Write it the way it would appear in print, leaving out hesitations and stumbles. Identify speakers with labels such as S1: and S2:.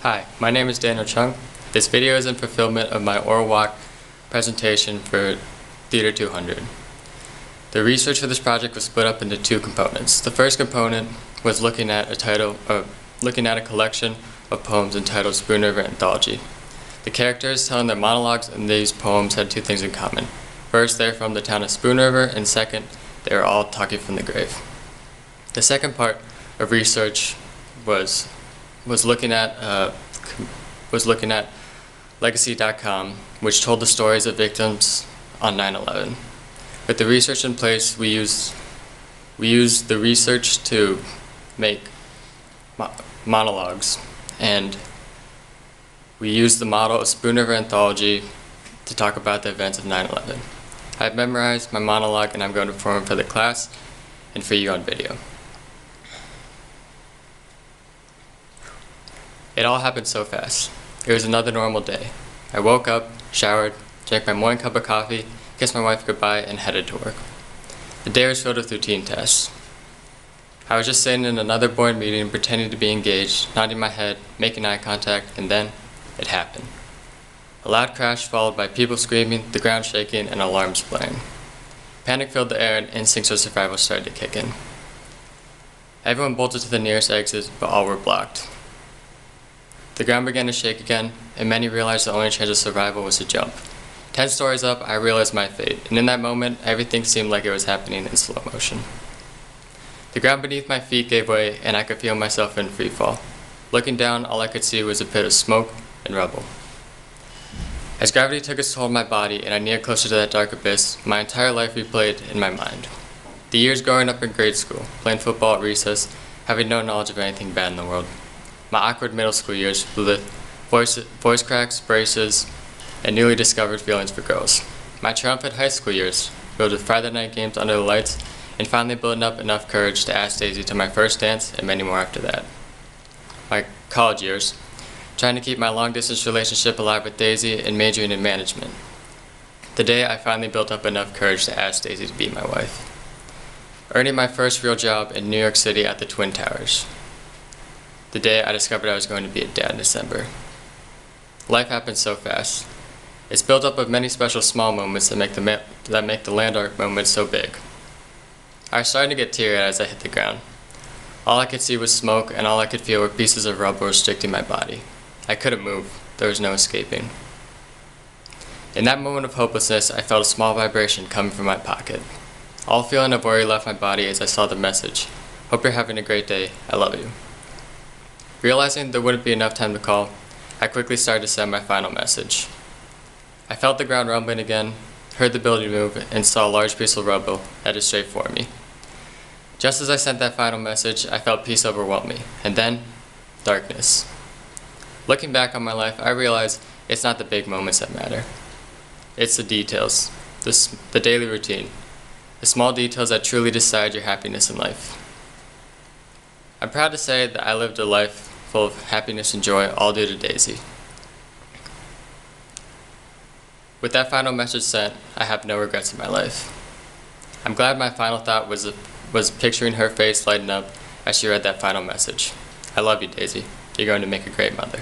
S1: Hi, my name is Daniel Chung. This video is in fulfillment of my oral walk presentation for Theater 200. The research for this project was split up into two components. The first component was looking at a collection of poems entitled Spoon River Anthology. The characters telling their monologues in these poems had two things in common. First, they're from the town of Spoon River, and second, they were all talking from the grave. The second part of research was looking at Legacy.com, which told the stories of victims on 9/11. With the research in place, we used the research to make monologues, and we used the model of Spoon River Anthology to talk about the events of 9/11. I've memorized my monologue, and I'm going to perform it for the class and for you on video. It all happened so fast. It was another normal day. I woke up, showered, drank my morning cup of coffee, kissed my wife goodbye, and headed to work. The day was filled with routine tasks. I was just sitting in another board meeting pretending to be engaged, nodding my head, making eye contact, and then it happened. A loud crash followed by people screaming, the ground shaking, and alarms blaring. Panic filled the air and instincts of survival started to kick in. Everyone bolted to the nearest exit, but all were blocked. The ground began to shake again, and many realized the only chance of survival was to jump. 10 stories up, I realized my fate, and in that moment, everything seemed like it was happening in slow motion. The ground beneath my feet gave way, and I could feel myself in free fall. Looking down, all I could see was a pit of smoke and rubble. As gravity took its toll on my body, and I neared closer to that dark abyss, my entire life replayed in my mind. The years growing up in grade school, playing football at recess, having no knowledge of anything bad in the world. My awkward middle school years with voice cracks, braces, and newly discovered feelings for girls. My triumphant high school years, filled with Friday night games under the lights, and finally building up enough courage to ask Daisy to my first dance, and many more after that. My college years, trying to keep my long-distance relationship alive with Daisy and majoring in management. The day I finally built up enough courage to ask Daisy to be my wife. Earning my first real job in New York City at the Twin Towers. The day I discovered I was going to be a dad in December. Life happens so fast. It's built up of many special small moments that make the land arc moments so big. I was starting to get teary-eyed as I hit the ground. All I could see was smoke, and all I could feel were pieces of rubble restricting my body. I couldn't move. There was no escaping. In that moment of hopelessness, I felt a small vibration coming from my pocket. All feeling of worry left my body as I saw the message. Hope you're having a great day. I love you. Realizing there wouldn't be enough time to call, I quickly started to send my final message. I felt the ground rumbling again, heard the building move, and saw a large piece of rubble headed straight for me. Just as I sent that final message, I felt peace overwhelm me, and then, darkness. Looking back on my life, I realized it's not the big moments that matter. It's the details, the daily routine, the small details that truly decide your happiness in life. I'm proud to say that I lived a life full of happiness and joy, all due to Daisy. With that final message sent, I have no regrets in my life. I'm glad my final thought was picturing her face lighten up as she read that final message. I love you, Daisy. You're going to make a great mother.